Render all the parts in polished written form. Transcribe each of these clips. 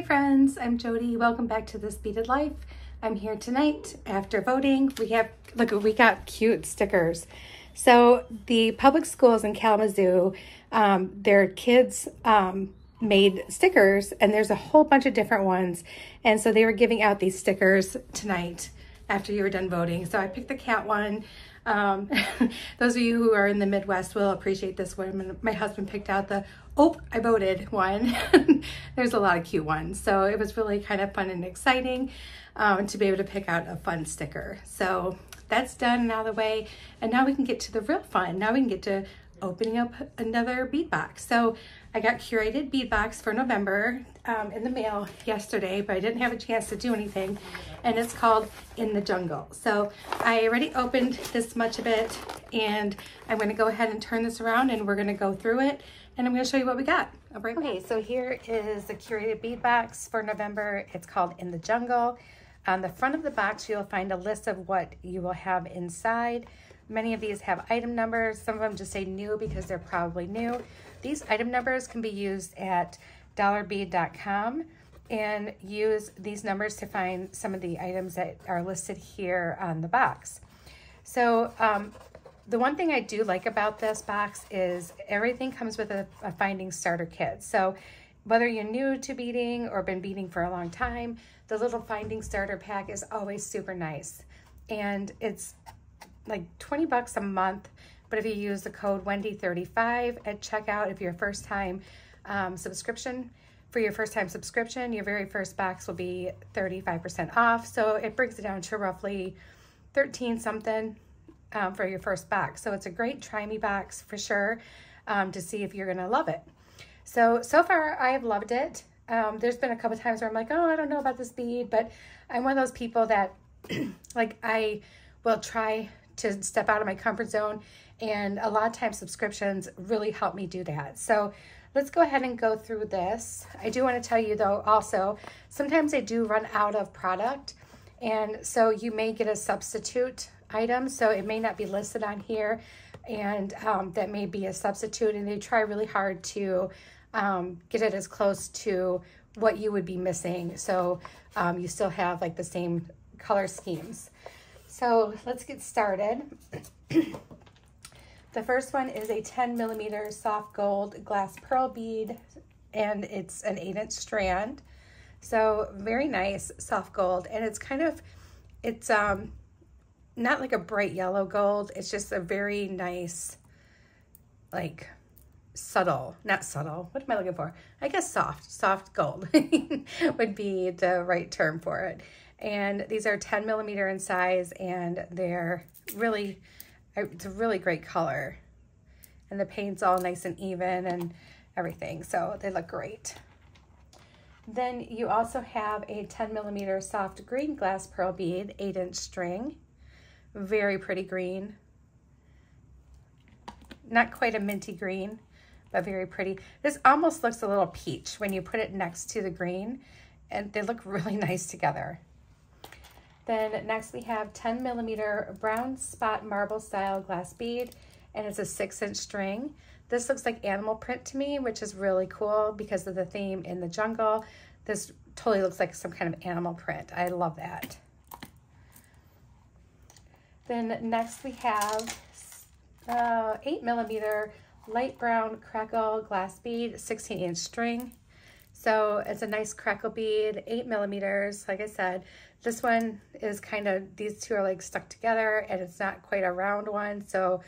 friends, I'm Jody. Welcome back to This Beaded Life. I'm here tonight after voting. We got cute stickers. So the public schools in Kalamazoo, their kids made stickers, and there's a whole bunch of different ones. And so they were giving out these stickers tonight after you were done voting. So I picked the cat one. Those of you who are in the Midwest will appreciate this one. My husband picked out the I voted one. There's a lot of cute ones. So it was really kind of fun and exciting to be able to pick out a fun sticker. So that's done and out of the way. And now we can get to the real fun. Now we can get to opening up another bead box. So I got Curated Bead Box for November in the mail yesterday, but I didn't have a chance to do anything. And it's called In the Jungle. So I already opened this much of it, and I'm going to go ahead and turn this around, and we're going to go through it, and I'm going to show you what we got. Okay, so here is the Curated Bead Box for November. It's called In the Jungle. On the front of the box, you'll find a list of what you will have inside. Many of these have item numbers. Some of them just say new because they're probably new. These item numbers can be used at dollarbead.com and use these numbers to find some of the items that are listed here on the box. So the one thing I do like about this box is everything comes with a finding starter kit. So whether you're new to beading or been beading for a long time, the little finding starter pack is always super nice. And it's like 20 bucks a month, but if you use the code Wendy35 at checkout, if you're a first-time subscription, for your first-time subscription, your very first box will be 35% off. So it brings it down to roughly 13 something for your first box. So it's a great try me box for sure to see if you're gonna love it. So far I have loved it. There's been a couple times where I'm like, oh, I don't know about this bead, but I'm one of those people that like I will try to step out of my comfort zone, and a lot of times subscriptions really help me do that. So let's go ahead and go through this. I do want to tell you though also, sometimes they do run out of product, and so you may get a substitute item, so it may not be listed on here, and that may be a substitute, and they try really hard to get it as close to what you would be missing, so you still have like the same color schemes. So let's get started. The first one is a 10 millimeter soft gold glass pearl bead, and it's an 8-inch strand. So very nice soft gold, and it's not like a bright yellow gold. It's just a very nice, like not subtle. What am I looking for? I guess soft gold would be the right term for it. And these are 10 millimeter in size, and they're really, it's a really great color. And the paint's all nice and even and everything, so they look great. Then you also have a 10 millimeter soft green glass pearl bead, 8-inch string. Very pretty green. Not quite a minty green, but very pretty. This almost looks a little peach when you put it next to the green, and they look really nice together. Then next we have 10 millimeter brown spot marble style glass bead, and it's a 6-inch string. This looks like animal print to me, which is really cool because of the theme in the jungle. This totally looks like some kind of animal print. I love that. Then next we have 8 millimeter light brown crackle glass bead, 16-inch string. So it's a nice crackle bead, 8 millimeters. Like I said, this one is kind of, these two are like stuck together, and it's not quite a round one. So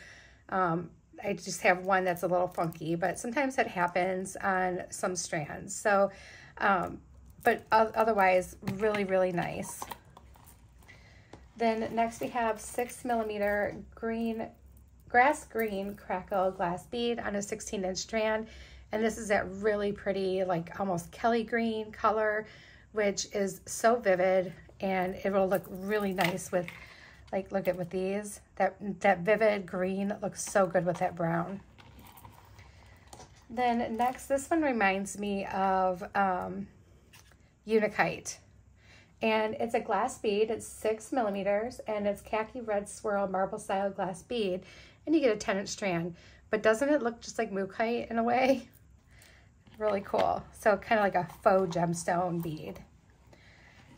I just have one that's a little funky, but sometimes that happens on some strands. So, but otherwise really, really nice. Then next we have 6 millimeter grass green crackle glass bead on a 16-inch strand. And this is that really pretty, like almost Kelly green color, which is so vivid, and it will look really nice with, like, look at with these. That vivid green looks so good with that brown. Then next, this one reminds me of Unikite. And it's a glass bead, it's 6 millimeters, and it's khaki red swirl marble style glass bead, and you get a 10-inch strand. But doesn't it look just like Mookaite in a way? Really cool. So kind of like a faux gemstone bead.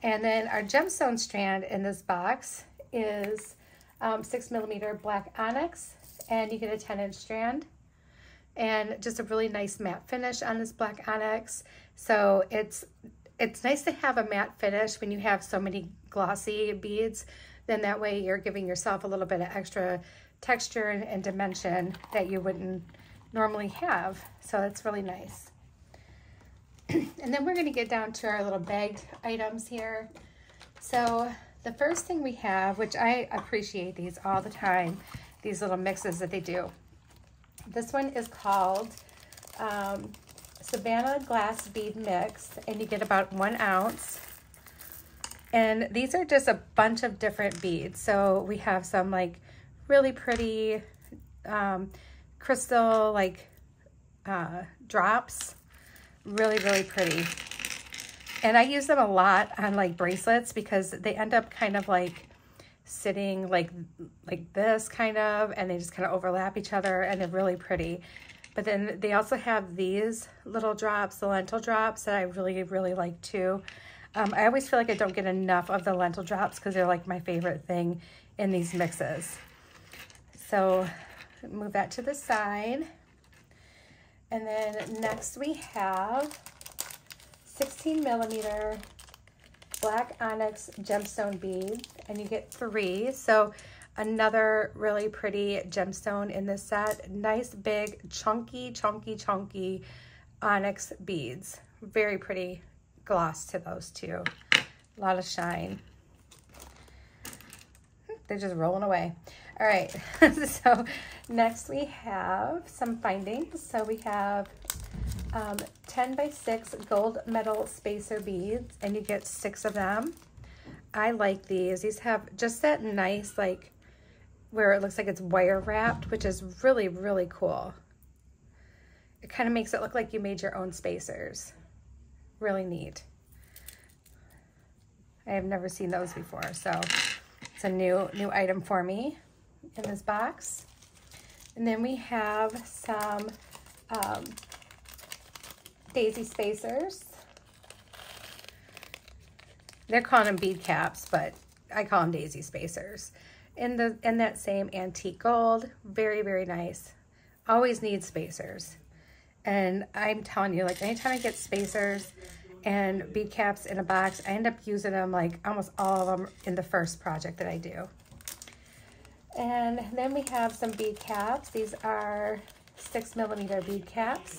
And then our gemstone strand in this box is 6mm black onyx, and you get a 10-inch strand. And just a really nice matte finish on this black onyx. So it's nice to have a matte finish when you have so many glossy beads. Then that way you're giving yourself a little bit of extra texture and dimension that you wouldn't normally have. So that's really nice. And then we're going to get down to our little bagged items here. So the first thing we have, which I appreciate these all the time, these little mixes that they do. This one is called Savannah Glass Bead Mix, and you get about 1 ounce. And these are just a bunch of different beads. So we have some like really pretty crystal like drops. Really, really pretty. And I use them a lot on like bracelets because they end up kind of like sitting like this kind of, and they just kind of overlap each other, and they're really pretty. But then they also have these little drops, the lentil drops, that I really, really like too. I always feel like I don't get enough of the lentil drops because they're like my favorite thing in these mixes. So move that to the side. And then next we have 16mm black onyx gemstone bead, and you get 3. So another really pretty gemstone in this set. Nice big chunky onyx beads. Very pretty gloss to those two. A lot of shine. They're just rolling away. All right, so next we have some findings. So we have 10x6 gold metal spacer beads, and you get 6 of them. I like these. These have just that nice, like, where it looks like it's wire wrapped, which is really, really cool. It kind of makes it look like you made your own spacers. Really neat. I have never seen those before, so it's a new item for me in this box. And then we have some daisy spacers. They're calling them bead caps, but I call them daisy spacers. In that same antique gold, very, very nice. Always need spacers. And I'm telling you, like, anytime I get spacers and bead caps in a box, I end up using them, like almost all of them, in the first project that I do. And then we have some bead caps. These are 6mm bead caps.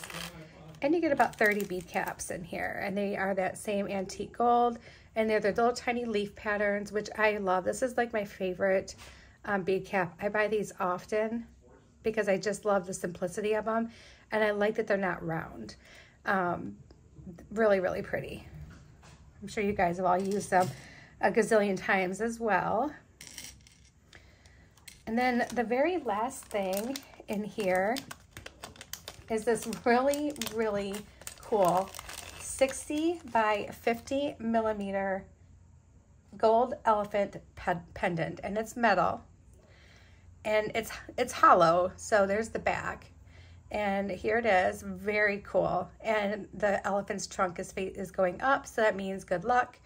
And you get about 30 bead caps in here. And they are that same antique gold. And they're the little tiny leaf patterns, which I love. This is like my favorite bead cap. I buy these often because I just love the simplicity of them. And I like that they're not round. Really, really pretty. I'm sure you guys have all used them a gazillion times as well. And then the very last thing in here is this really, really cool 60x50mm gold elephant pendant, and it's metal, and it's hollow. So there's the back, and here it is. Very cool. And the elephant's trunk is going up, so that means good luck.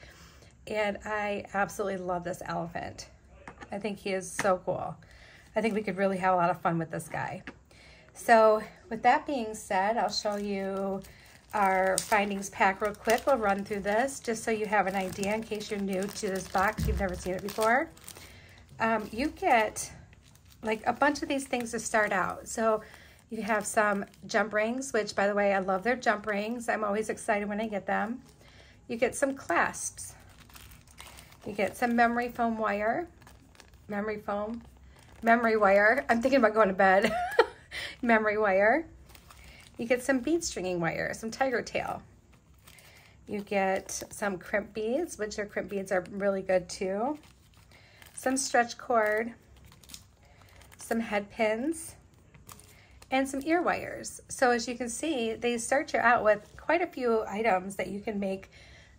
And I absolutely love this elephant. I think he is so cool. I think we could really have a lot of fun with this guy. So with that being said, I'll show you our findings pack real quick. We'll run through this just so you have an idea in case you're new to this box, you've never seen it before. You get like a bunch of these things to start out. So you have some jump rings, which, by the way, I love their jump rings. I'm always excited when I get them. You get some clasps. You get some memory wire. I'm thinking about going to bed. Memory wire. You get some bead stringing wire, some tiger tail. You get some crimp beads, which are crimp beads are really good too. Some stretch cord, some head pins, and some ear wires. So as you can see, they start you out with quite a few items that you can make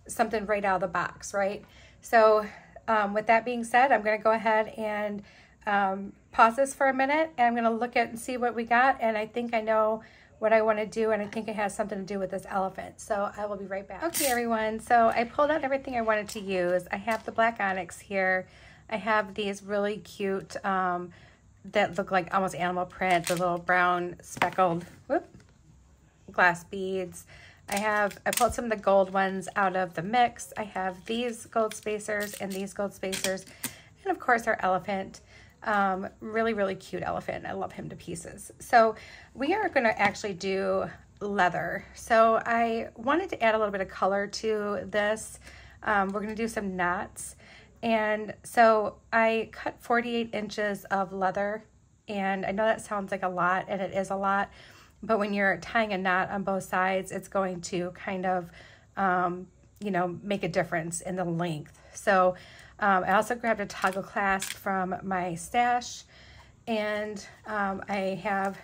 something right out of the box, right? So with that being said, I'm gonna go ahead and pause this for a minute, and I'm gonna look at and see what we got, and I think I know what I want to do, and I think it has something to do with this elephant. So I will be right back. Okay, everyone, so I pulled out everything I wanted to use. I have the black onyx here. I have these really cute that look like almost animal print, the little brown speckled glass beads. I pulled some of the gold ones out of the mix. I have these gold spacers and these gold spacers, and of course our elephant. Really, really cute elephant. I love him to pieces. So we are going to actually do leather. So I wanted to add a little bit of color to this. We're going to do some knots. And so I cut 48 inches of leather, and I know that sounds like a lot, and it is a lot, but when you're tying a knot on both sides, it's going to kind of, you know, make a difference in the length. So I also grabbed a toggle clasp from my stash, and I have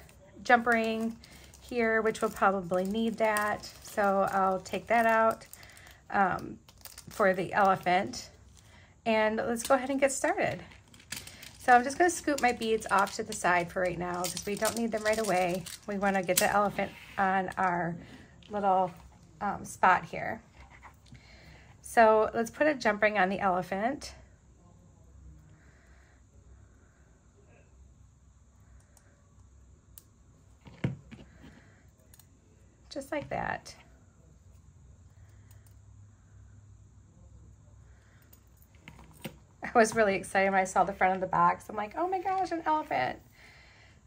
jump ring here, which will probably need that. So I'll take that out for the elephant, and let's go ahead and get started. So I'm just going to scoop my beads off to the side for right now because we don't need them right away. We want to get the elephant on our little spot here. So let's put a jump ring on the elephant. Just like that. I was really excited when I saw the front of the box. I'm like, oh my gosh, an elephant.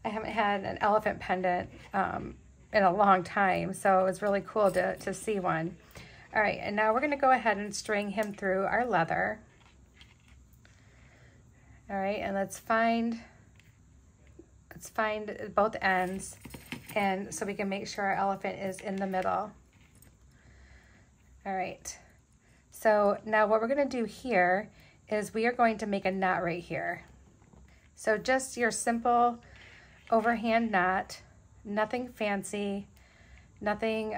I haven't had an elephant pendant in a long time, so it was really cool to see one. All right, and now we're going to go ahead and string him through our leather. All right, and let's find both ends, and so we can make sure our elephant is in the middle. All right, so now what we're going to do here is we are going to make a knot right here. So just your simple overhand knot, nothing fancy, nothing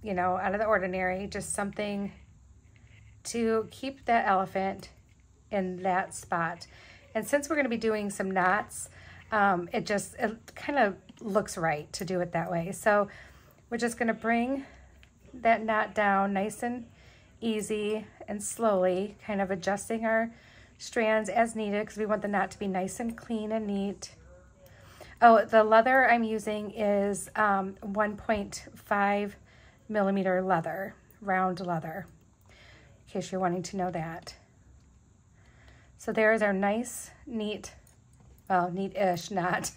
you know, out of the ordinary, just something to keep that elephant in that spot. And since we're going to be doing some knots, it kind of looks right to do it that way. So we're just going to bring that knot down nice and easy and slowly, kind of adjusting our strands as needed because we want the knot to be nice and clean and neat. Oh, the leather I'm using is 1.5 millimeter leather, round leather, in case you're wanting to know that. So there's our nice, neat, well, neat-ish knot.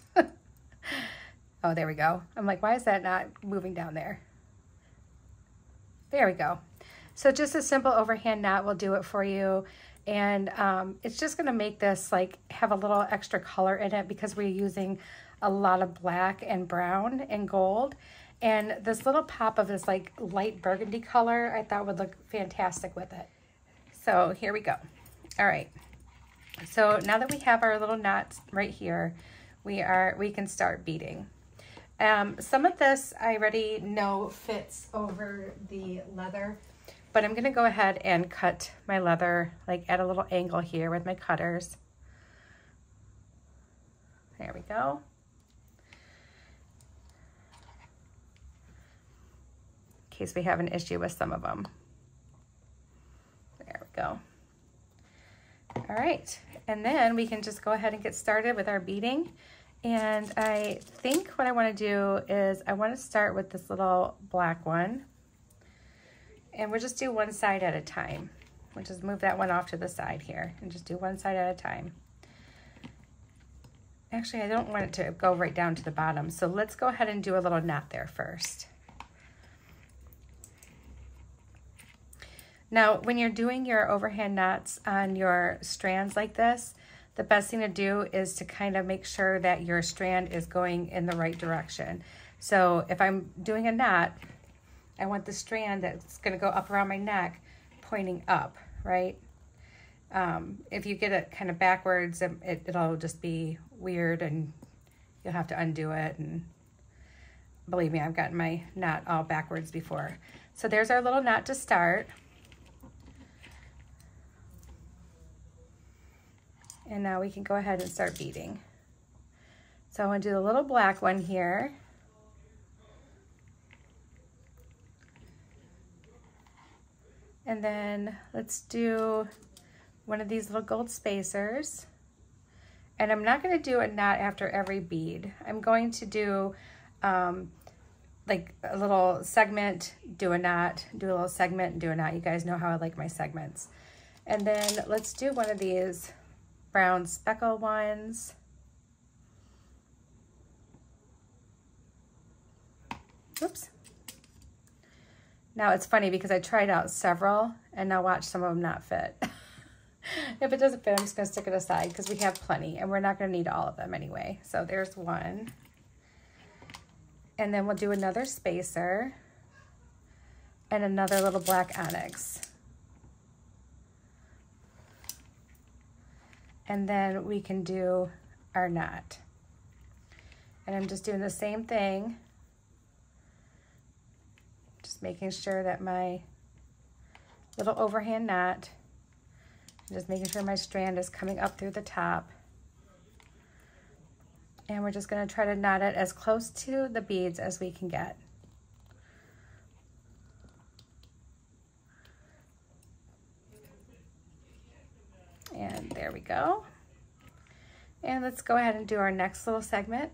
Oh, there we go. I'm like, why is that not moving down there? There we go. So just a simple overhand knot will do it for you. And it's just gonna make this like have a little extra color in it because we're using a lot of black and brown and gold. And this little pop of this like light burgundy color I thought would look fantastic with it. So here we go. All right. So now that we have our little knots right here, we can start beading. Some of this I already know fits over the leather, but I'm gonna go ahead and cut my leather like at a little angle here with my cutters. There we go. In case we have an issue with some of them. There we go. All right, and then we can just go ahead and get started with our beading. And I think what I want to do is I want to start with this little black one. And we'll just do one side at a time. We'll just move that one off to the side here and just do one side at a time. Actually, I don't want it to go right down to the bottom. So let's go ahead and do a little knot there first. Now, when you're doing your overhand knots on your strands like this, the best thing to do is to kind of make sure that your strand is going in the right direction. So if I'm doing a knot, I want the strand that's going to go up around my neck pointing up, right? If you get it kind of backwards, it'll just be weird and you'll have to undo it. And believe me, I've gotten my knot all backwards before. So there's our little knot to start. And now we can go ahead and start beading. So I'm going to do the little black one here. And then let's do one of these little gold spacers. And I'm not going to do a knot after every bead. I'm going to do like a little segment, do a knot, do a little segment, do a knot. You guys know how I like my segments. And then let's do one of these brown speckle ones. Oops. Now it's funny because I tried out several and now watch some of them not fit. If it doesn't fit, I'm just gonna stick it aside because we have plenty and we're not gonna need all of them anyway. So there's one. And then we'll do another spacer and another little black onyx. And then we can do our knot. And I'm just doing the same thing. Just making sure that my little overhand knot, just making sure my strand is coming up through the top. And we're just gonna try to knot it as close to the beads as we can get. And there we go. And let's go ahead and do our next little segment.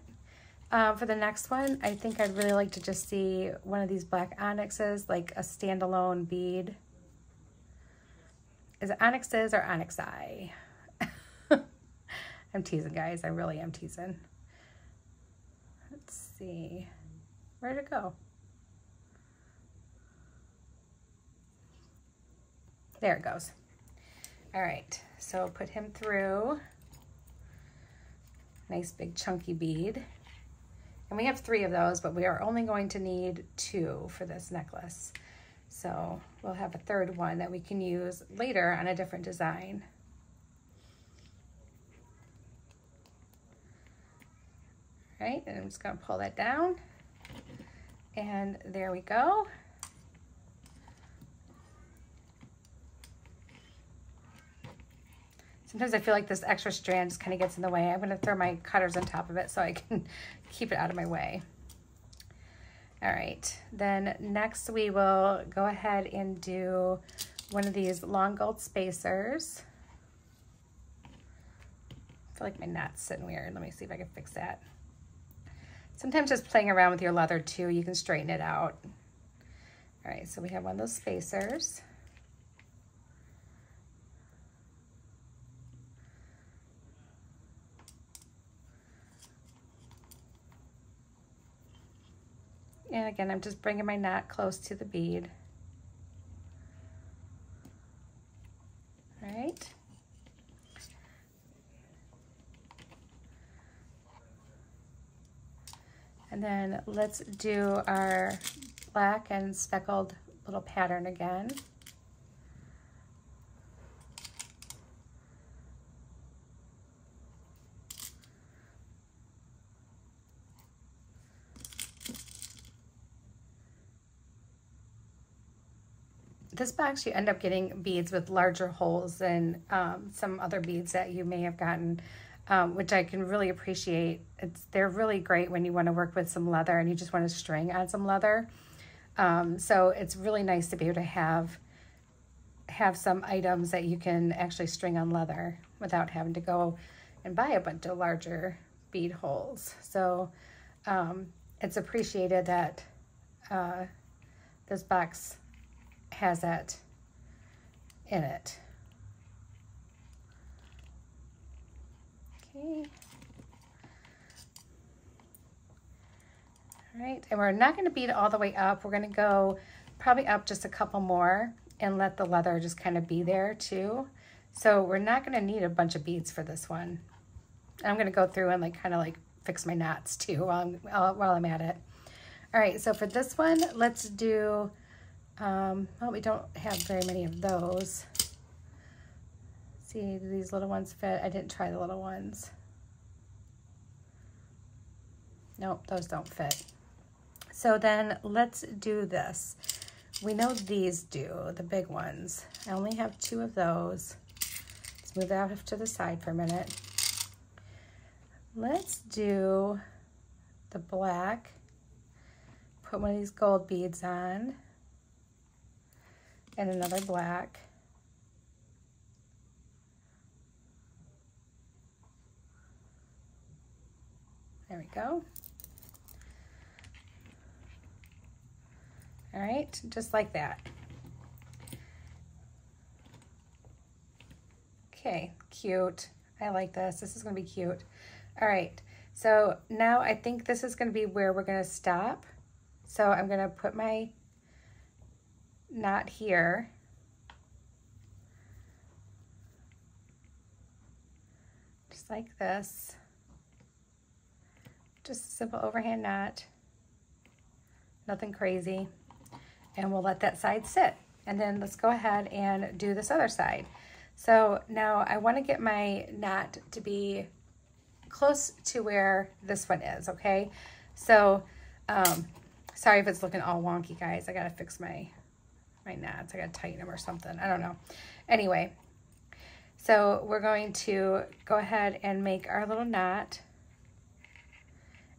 For the next one, I think I'd really like to just see one of these black onyxes, like a standalone bead. Is it onyxes or onyxi? I'm teasing, guys. I really am teasing. Let's see. Where'd it go? There it goes. All right, so put him through. Nice big chunky bead. And we have 3 of those, but we are only going to need 2 for this necklace. So we'll have a 3rd one that we can use later on a different design. All right, and I'm just gonna pull that down. And there we go. Sometimes I feel like this extra strand just kind of gets in the way. I'm gonna throw my cutters on top of it so I can keep it out of my way. All right, then next we will go ahead and do one of these long gold spacers. I feel like my knot's sitting weird. Let me see if I can fix that. Sometimes just playing around with your leather too, you can straighten it out. All right, so we have one of those spacers. And again, I'm just bringing my knot close to the bead. All right. And then let's do our black and speckled little pattern again. This box, you end up getting beads with larger holes than some other beads that you may have gotten, which I can really appreciate. They're really great when you want to work with some leather and you just want to string on some leather. So it's really nice to be able to have some items that you can actually string on leather without having to go and buy a bunch of larger bead holes. So it's appreciated that this box has that in it. Okay. All right, and we're not going to bead all the way up. We're going to go probably up just a couple more and let the leather just kind of be there too. So we're not going to need a bunch of beads for this one. I'm going to go through and kind of fix my knots too while I'm at it. All right, so for this one, let's do, well, we don't have very many of those. See, do these little ones fit? I didn't try the little ones. Nope, those don't fit. So then let's do this. We know these do, the big ones. I only have 2 of those. Let's move that off to the side for a minute. Let's do the black. Put one of these gold beads on. and another black. There we go. All right, just like that. Okay, cute. I like this. This is gonna be cute. All right, so now I think this is gonna be where we're gonna stop. So I'm gonna put my knot here. Just like this. Just a simple overhand knot. Nothing crazy. And we'll let that side sit. And then let's go ahead and do this other side. So now I want to get my knot to be close to where this one is, okay? So, sorry if it's looking all wonky, guys. I gotta fix my knots. I gotta tighten them or something. I don't know. Anyway, so we're going to go ahead and make our little knot.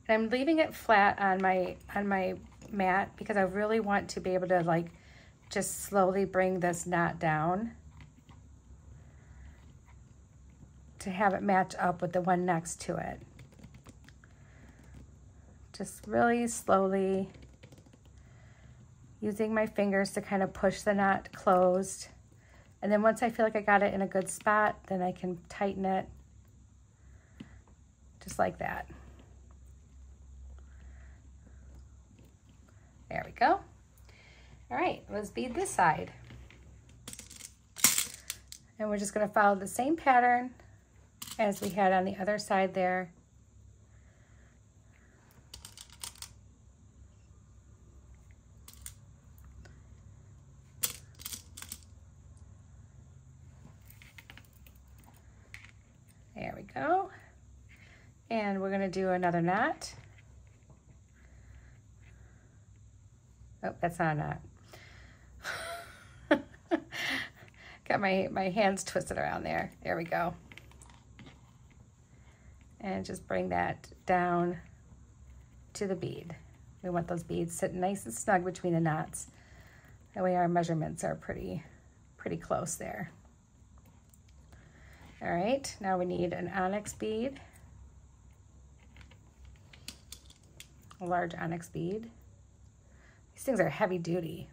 And I'm leaving it flat on my mat because I really want to be able to like just slowly bring this knot down to have it match up with the one next to it. Just really slowly using my fingers to kind of push the knot closed. And then once I feel like I got it in a good spot, then I can tighten it just like that. There we go. All right, let's bead this side. And we're just gonna follow the same pattern as we had on the other side there. There we go. And we're gonna do another knot. Oh, that's not a knot. Got my hands twisted around there. There we go. And just bring that down to the bead. We want those beads sitting nice and snug between the knots. That way our measurements are pretty close there. All right, now we need an onyx bead. A large onyx bead. These things are heavy duty.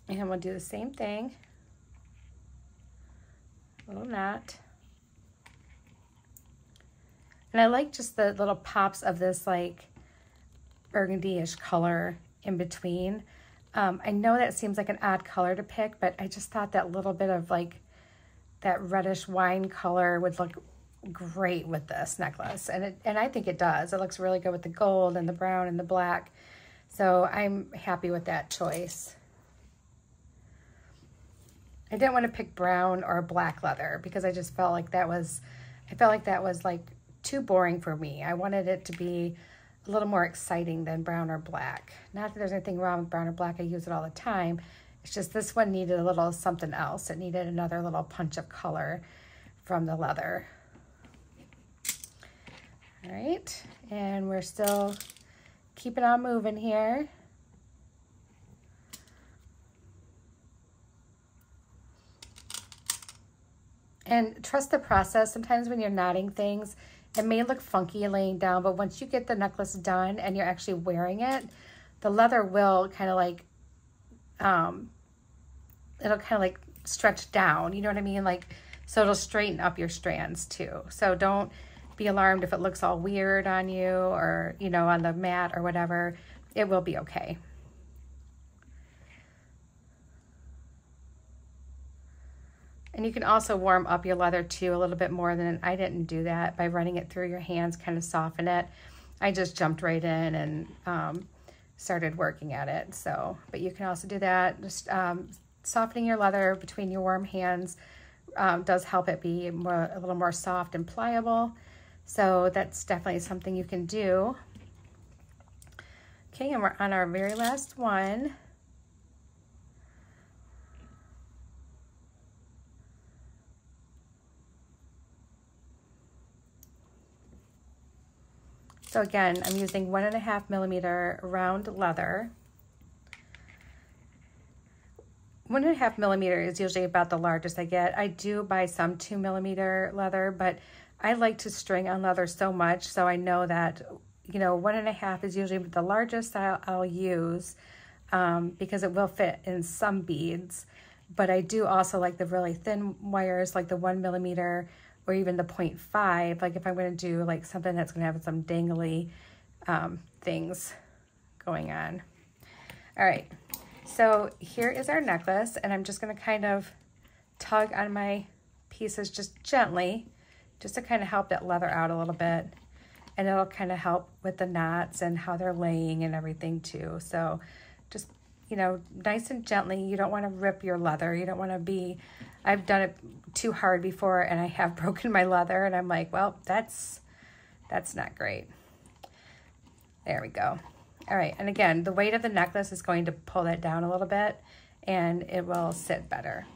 And we'll do the same thing. Little knot. And I like just the little pops of this like burgundy-ish color in between. I know that seems like an odd color to pick, but I just thought that little bit of like that reddish wine color would look great with this necklace. And I think it does. It looks really good with the gold and the brown and the black. So I'm happy with that choice. I didn't want to pick brown or black leather because I just felt like that was like too boring for me. I wanted it to be a little more exciting than brown or black. Not that there's anything wrong with brown or black. I use it all the time. It's just this one needed a little something else. It needed another little punch of color from the leather. All right, and we're still keeping on moving here. And trust the process. Sometimes when you're knotting things, it may look funky laying down, but once you get the necklace done and you're actually wearing it, the leather will kind of like, it'll kind of like stretch down, you know what I mean? Like, so it'll straighten up your strands too. So don't be alarmed if it looks all weird on you or, you know, on the mat or whatever. It will be okay. And you can also warm up your leather too a little bit more than I didn't do that by running it through your hands, kind of soften it. I just jumped right in and started working at it. So, but you can also do that. Just softening your leather between your warm hands does help it be a little more soft and pliable. So that's definitely something you can do. Okay, and we're on our very last one. So again, I'm using 1.5 millimeter round leather. 1.5 millimeter is usually about the largest I get. I do buy some 2 millimeter leather, but I like to string on leather so much, so I know that, you know, 1.5 is usually the largest I'll use because it will fit in some beads. But I do also like the really thin wires, like the 1 millimeter or even the 0.5, like if I'm going to do like something that's going to have some dangly things going on. All right. So here is our necklace, and I'm just going to kind of tug on my pieces just gently, just to kind of help that leather out a little bit. And it'll kind of help with the knots and how they're laying and everything too. So just, you know, nice and gently. You don't want to rip your leather. You don't want to be, I've done it too hard before and I have broken my leather and I'm like, well, that's not great. There we go. All right, and again, the weight of the necklace is going to pull that down a little bit and it will sit better.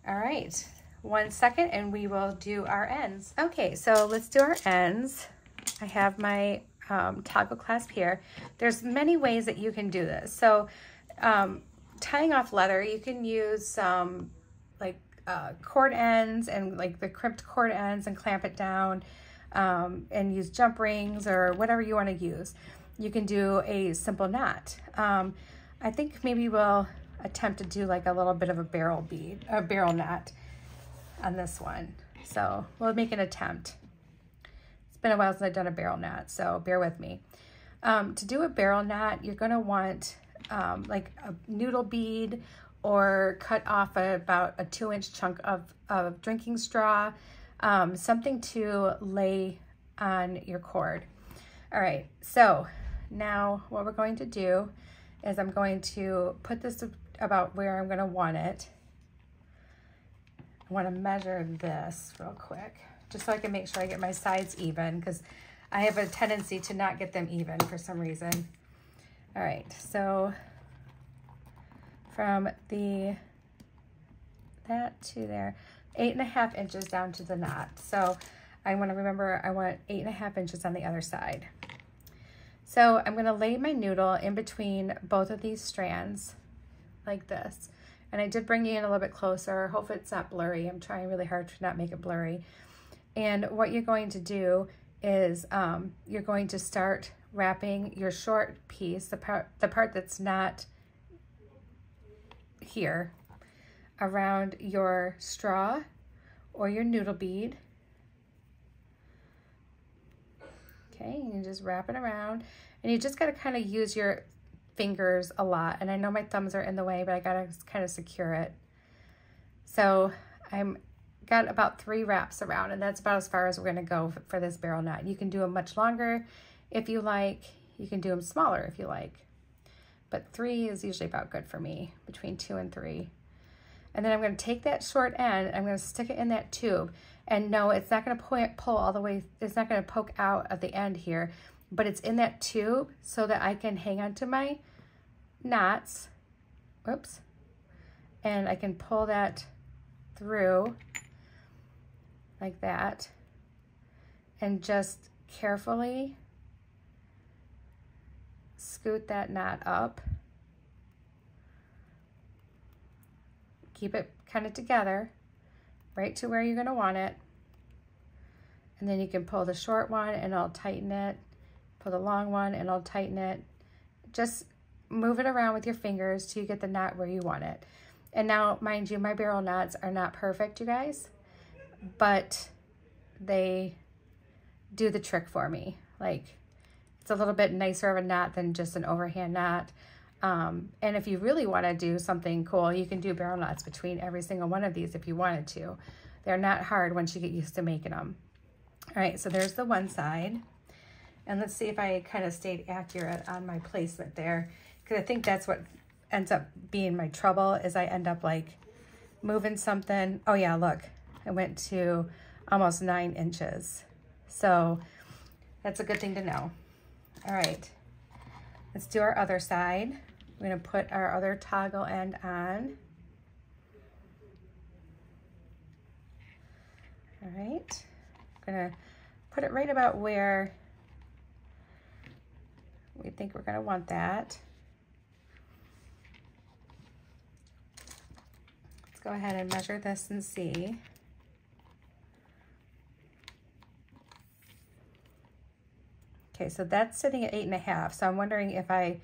All right, 1 second and we will do our ends. Okay, so let's do our ends. I have my toggle clasp here. There's many ways that you can do this. So tying off leather, you can use some cord ends and like the crimped cord ends and clamp it down and use jump rings or whatever you want to use. You can do a simple knot. I think maybe we'll attempt to do like a little bit of a barrel knot on this one. So we'll make an attempt. It's been a while since I've done a barrel knot, so bear with me. To do a barrel knot, you're gonna want like a noodle bead or cut off about a 2-inch chunk of drinking straw, something to lay on your cord. All right, so now what we're going to do is I'm going to put this about where I'm going to want it. I want to measure this real quick, just so I can make sure I get my sides even, because I have a tendency to not get them even for some reason. All right, so from that to there, 8.5 inches down to the knot. So I want to remember I want 8.5 inches on the other side. So I'm going to lay my noodle in between both of these strands like this. And I did bring you in a little bit closer. Hopefully it's not blurry. I'm trying really hard to not make it blurry. And what you're going to do is you're going to start wrapping your short piece, the part that's not here, around your straw or your noodle bead. Okay, you just wrap it around, and you just got to kind of use your fingers a lot. And I know my thumbs are in the way, but I got to kind of secure it. So I'm got about 3 wraps around, and that's about as far as we're going to go for this barrel knot. You can do them much longer if you like. You can do them smaller if you like. But 3 is usually about good for me, between 2 and 3. And then I'm going to take that short end, I'm going to stick it in that tube. And no, it's not going to pull all the way, it's not going to poke out at the end here, but it's in that tube so that I can hang on to my knots. Whoops. And I can pull that through like that and just carefully scoot that knot up. Keep it kind of together right to where you're going to want it. And then you can pull the short one and I'll tighten it. Pull the long one and I'll tighten it. Just move it around with your fingers till you get the knot where you want it. And now, mind you, my barrel knots are not perfect, you guys, but they do the trick for me. Like, it's a little bit nicer of a knot than just an overhand knot. And if you really want to do something cool, you can do barrel knots between every single one of these if you wanted to. They're not hard once you get used to making them. All right, so there's the one side. And let's see if I kind of stayed accurate on my placement there, because I think that's what ends up being my trouble, is I end up like moving something. Oh yeah, look, I went to almost 9 inches. So that's a good thing to know. All right, let's do our other side. We're gonna put our other toggle end on. All right, I'm gonna put it right about where we think we're gonna want that. Let's go ahead and measure this and see. Okay, so that's sitting at 8.5. So I'm wondering if I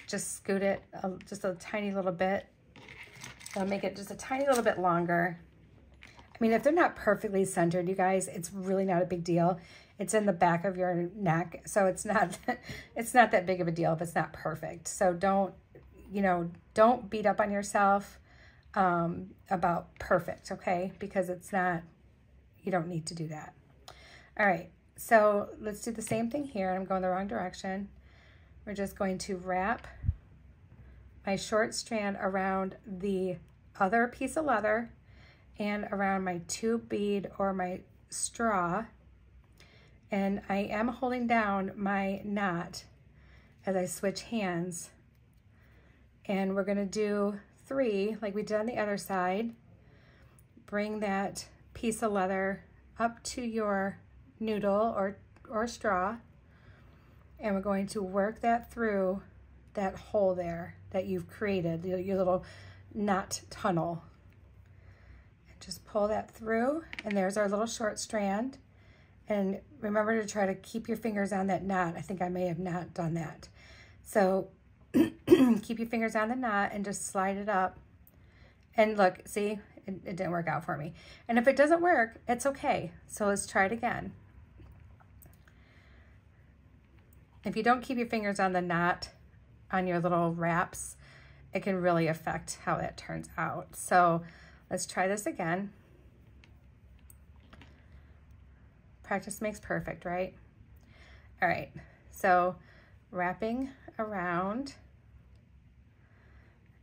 just scoot it just a tiny little bit, I'll make it just a tiny little bit longer. I mean, if they're not perfectly centered, you guys, it's really not a big deal. It's in the back of your neck, so it's not that big of a deal if it's not perfect. So don't beat up on yourself about perfect, okay? Because it's not, you don't need to do that. All right, so let's do the same thing here. I'm going the wrong direction. We're just going to wrap my short strand around the other piece of leather and around my tube bead or my straw. And I am holding down my knot as I switch hands. And we're gonna do 3 like we did on the other side. Bring that piece of leather up to your noodle or straw. And we're going to work that through that hole there that you've created, your little knot tunnel. And just pull that through, and there's our little short strand. And remember to try to keep your fingers on that knot. I think I may have not done that. So keep your fingers on the knot and just slide it up. And look, see, it didn't work out for me. And if it doesn't work, it's okay. So let's try it again. If you don't keep your fingers on the knot on your little wraps, it can really affect how that turns out. So let's try this again. Practice makes perfect, right? All right, so wrapping around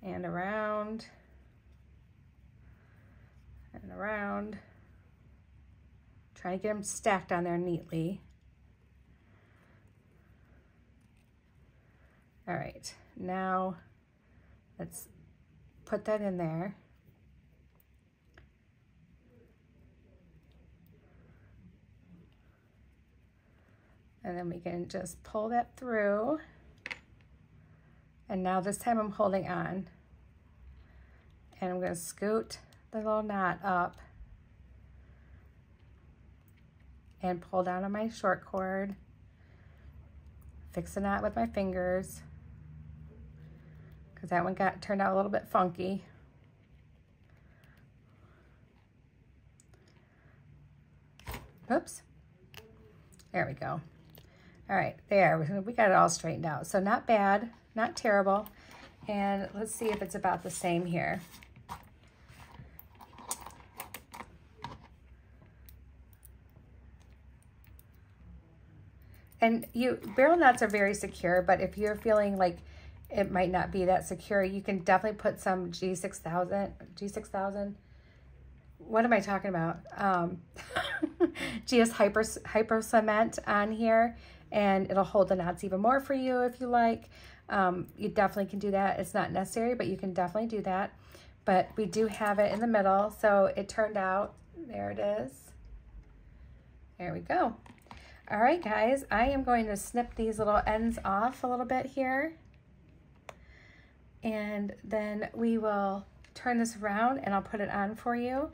and around and around. Try to get them stacked on there neatly. All right, now let's put that in there. And then we can just pull that through. And now this time I'm holding on. And I'm gonna scoot the little knot up and pull down on my short cord. Fix the knot with my fingers, because that one turned out a little bit funky. Oops. There we go. All right, there, we got it all straightened out. So not bad, not terrible. And let's see if it's about the same here. And barrel knots are very secure, but if you're feeling like it might not be that secure, you can definitely put some G6000, what am I talking about? GS Hyper Cement on here, and it'll hold the knots even more for you if you like. You definitely can do that. It's not necessary, but you can definitely do that. But we do have it in the middle, so it turned out, there it is. There we go. All right, guys, I am going to snip these little ends off a little bit here. And then we will turn this around and I'll put it on for you.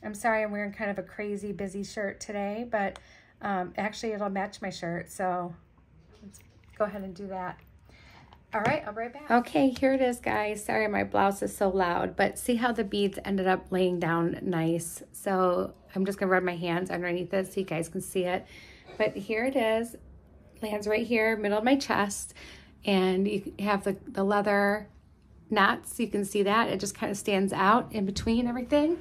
I'm sorry I'm wearing kind of a crazy busy shirt today, but actually it'll match my shirt. So let's go ahead and do that. All right, I'll be right back. Okay, here it is, guys. Sorry, my blouse is so loud, but see how the beads ended up laying down nice. So I'm just gonna rub my hands underneath it so you guys can see it. But here it is, lands right here, middle of my chest, and you have the leather knots. You can see that. It just kind of stands out in between everything.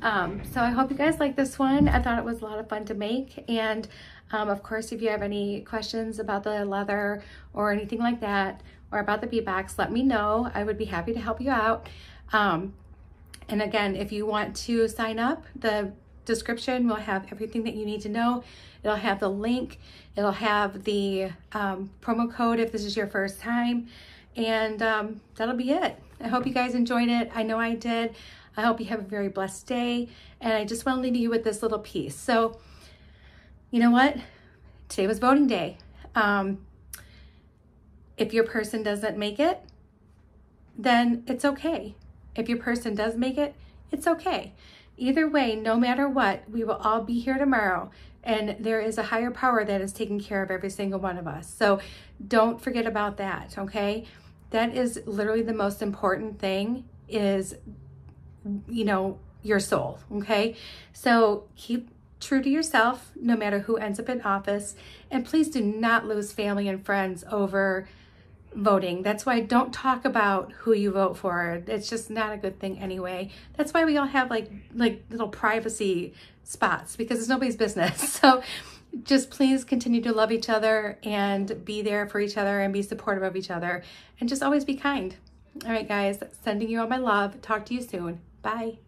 So I hope you guys like this one. I thought it was a lot of fun to make. And of course, if you have any questions about the leather or anything like that, or about the bead box, let me know. I would be happy to help you out. And again, if you want to sign up, the description will have everything that you need to know. It'll have the link. It'll have the promo code if this is your first time. And that'll be it. I hope you guys enjoyed it. I know I did. I hope you have a very blessed day. And I just want to leave you with this little piece. So, you know what? Today was voting day. If your person doesn't make it, then it's okay. If your person does make it, it's okay. Either way, no matter what, we will all be here tomorrow, and there is a higher power that is taking care of every single one of us. So don't forget about that, okay? That is literally the most important thing is, you know, your soul, okay? So keep true to yourself no matter who ends up in office, and please do not lose family and friends over voting. That's why don't talk about who you vote for. It's just not a good thing anyway. That's why we all have like little privacy spots, because it's nobody's business. So just please continue to love each other and be there for each other and be supportive of each other, and just always be kind. All right, guys, sending you all my love. Talk to you soon. Bye.